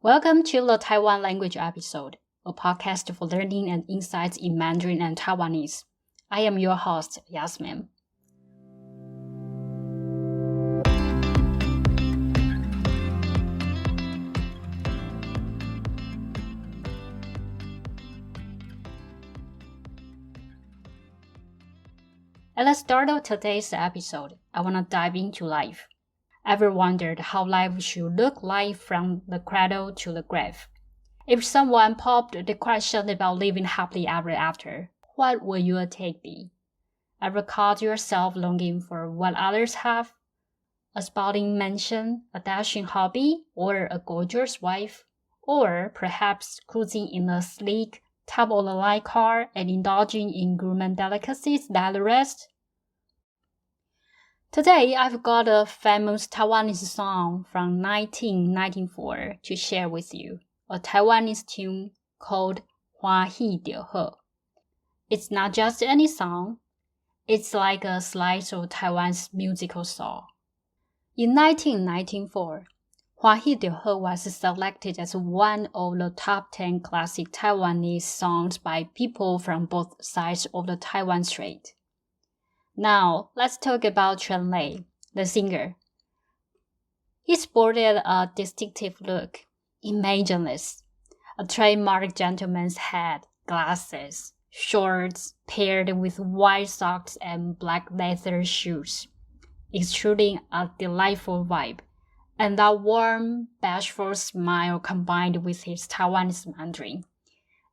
Welcome to the Taiwan language episode, a podcast for learning and insights in Mandarin and Taiwanese. I am your host, Yasmin. At the start of today's episode, I want to dive into life. Ever wondered how life should look like from the cradle to the grave? If someone popped the question about living happily ever after, what would your take be? Ever caught yourself longing for what others have? A sprawling mansion, a dashing hubby, or a gorgeous wife? Or perhaps cruising in a sleek, top-of-the-line car and indulging in gourmet delicacies like the rest? Today, I've got a famous Taiwanese song from 1994 to share with you, a Taiwanese tune called歡喜就好. It's not just any song, it's like a slice of Taiwan's musical soul. In 1994, 歡喜就好 was selected as one of the top 10 classic Taiwanese songs by people from both sides of the Taiwan Strait. Now, let's talk about Chen Lei, the singer. He sported a distinctive look, imagineless, a trademark gentleman's hat, glasses, shorts paired with white socks and black leather shoes, extruding a delightful vibe, and that warm, bashful smile combined with his Taiwanese Mandarin.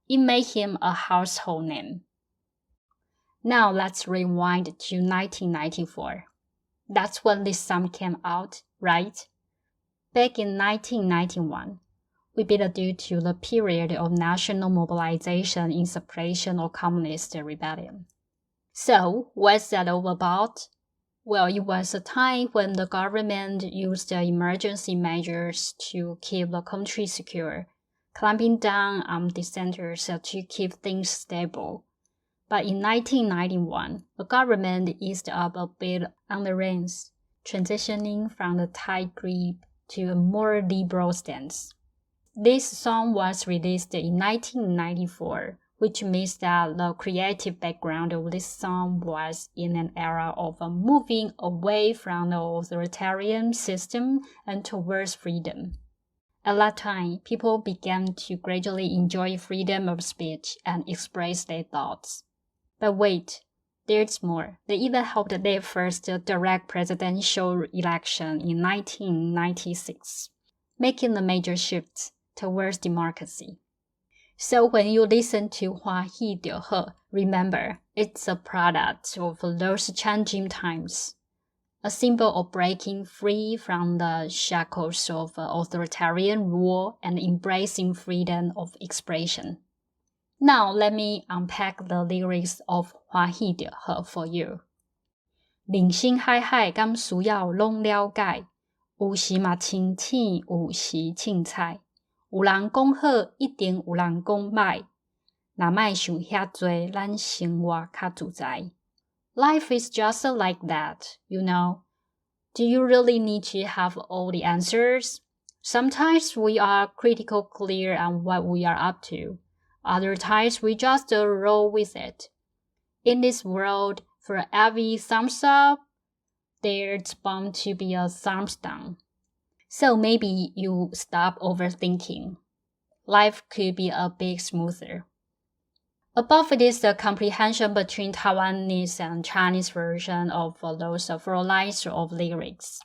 It made him a household name. Now let's rewind to 1994. That's when this song came out, right? Back in 1991, we beat due to the period of national mobilization in suppression of communist rebellion. So, what's that all about? Well, it was a time when the government used emergency measures to keep the country secure, clamping down on dissenters to keep things stable. But in 1991, the government eased up a bit on the reins, transitioning from the tight grip to a more liberal stance. This song was released in 1994, which means that the creative background of this song was in an era of moving away from the authoritarian system and towards freedom. At that time, people began to gradually enjoy freedom of speech and express their thoughts. But wait, there's more. They even held their first direct presidential election in 1996, making a major shift towards democracy. So when you listen to 歡喜就好, remember, it's a product of those changing times, a symbol of breaking free from the shackles of authoritarian rule and embracing freedom of expression. Now let me unpack the lyrics of 歡喜就好 for you. 人生海海敢需要拢了解，有时嘛清醒，有时凊彩。有人讲好，一定有人讲歹。若莫想遐多，咱生活较自在。Life is just like that, you know. Do you really need to have all the answers? Sometimes we are critical clear on what we are up to. Other times we just roll with it. In this world, for every thumbs up, there's bound to be a thumbs down. So maybe you stop overthinking. Life could be a bit smoother. Above it is the comprehension between Taiwanese and Chinese version of those 4 lines of lyrics.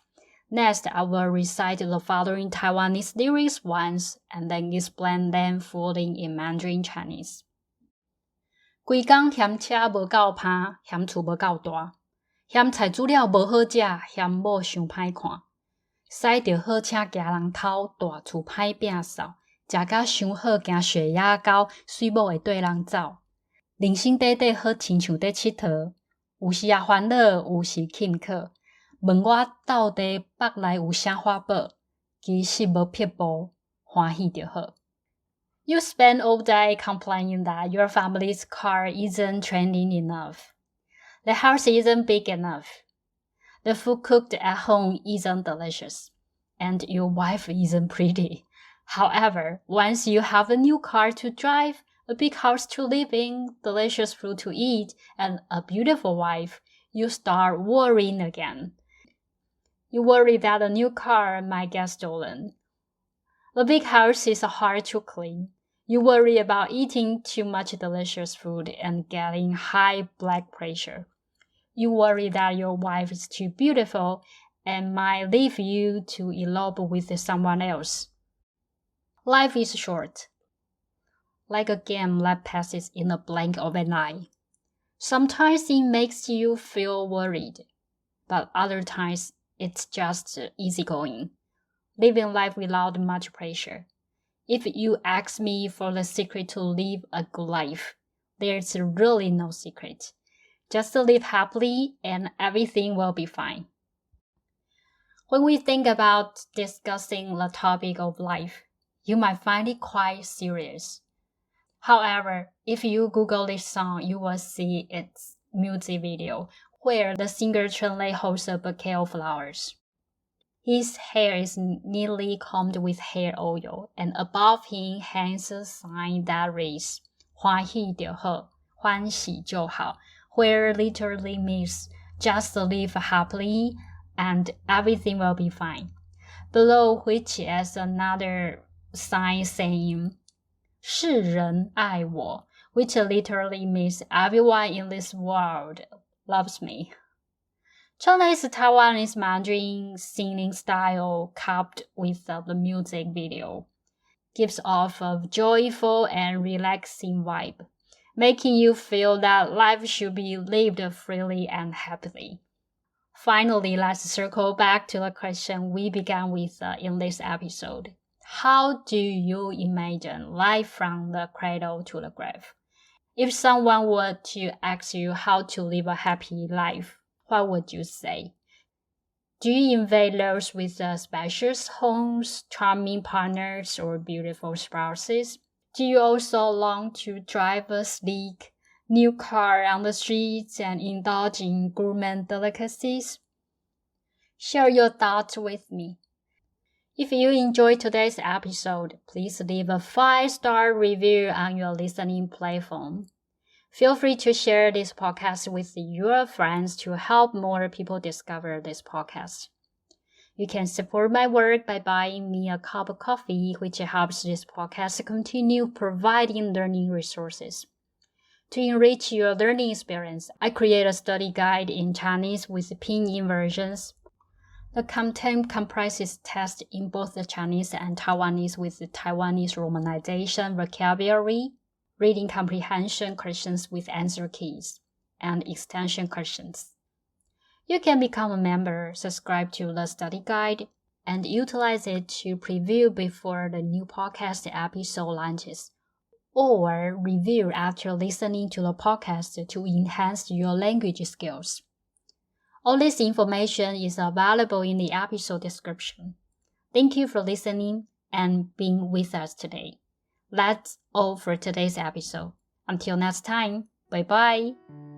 Next, I will recite the following Taiwanese lyrics once and then explain them fully in Mandarin Chinese. 规工嫌车无够拍，嫌厝无够大，嫌菜煮了无好食，嫌某伤歹看。驶着好车行人头，大厝歹摒扫，食甲伤好行血压高，水某会缀人走。人生短短好亲像在佚佗，有时也烦恼，有时轻巧。问我到底腹内有啥法宝？其实无撇步，歡喜就好。You spend all day complaining that your family's car isn't trendy enough. The house isn't big enough. The food cooked at home isn't delicious. And your wife isn't pretty. However, once you have a new car to drive, a big house to live in, delicious food to eat, and a beautiful wife, you start worrying again. You worry that a new car might get stolen. The big house is hard to clean. You worry about eating too much delicious food and getting high blood pressure. You worry that your wife is too beautiful and might leave you to elope with someone else. Life is short, like a game that passes in a blink of an eye. Sometimes it makes you feel worried, but other times it's just easygoing, living life without much pressure. If you ask me for the secret to live a good life, there's really no secret. Just live happily and everything will be fine. When we think about discussing the topic of life, you might find it quite serious. However, if you Google this song, you will see its music video where the singer Chen holds a bouquet of flowers. His hair is neatly combed with hair oil, and above him hangs a sign that reads 欢喜就好, 欢喜就好, where literally means just live happily and everything will be fine. Below which is another sign saying 世人爱我, which literally means everyone in this world loves me. Chinese Taiwanese Mandarin singing style coupled with the music video gives off a joyful and relaxing vibe, making you feel that life should be lived freely and happily. Finally, let's circle back to the question we began with in this episode. How do you imagine life from the cradle to the grave? If someone were to ask you how to live a happy life, what would you say? Do you envy those with spacious homes, charming partners, or beautiful spouses? Do you also long to drive a sleek, new car on the streets and indulge in gourmet delicacies? Share your thoughts with me. If you enjoyed today's episode, please leave a 5-star review on your listening platform. Feel free to share this podcast with your friends to help more people discover this podcast. You can support my work by buying me a cup of coffee, which helps this podcast continue providing learning resources. To enrich your learning experience, I create a study guide in Chinese with pinyin versions. The content comprises tests in both the Chinese and Taiwanese with the Taiwanese romanization vocabulary, reading comprehension questions with answer keys, and extension questions. You can become a member, subscribe to the study guide, and utilize it to preview before the new podcast episode launches, or review after listening to the podcast to enhance your language skills. All this information is available in the episode description. Thank you for listening and being with us today. That's all for today's episode. Until next time, bye-bye.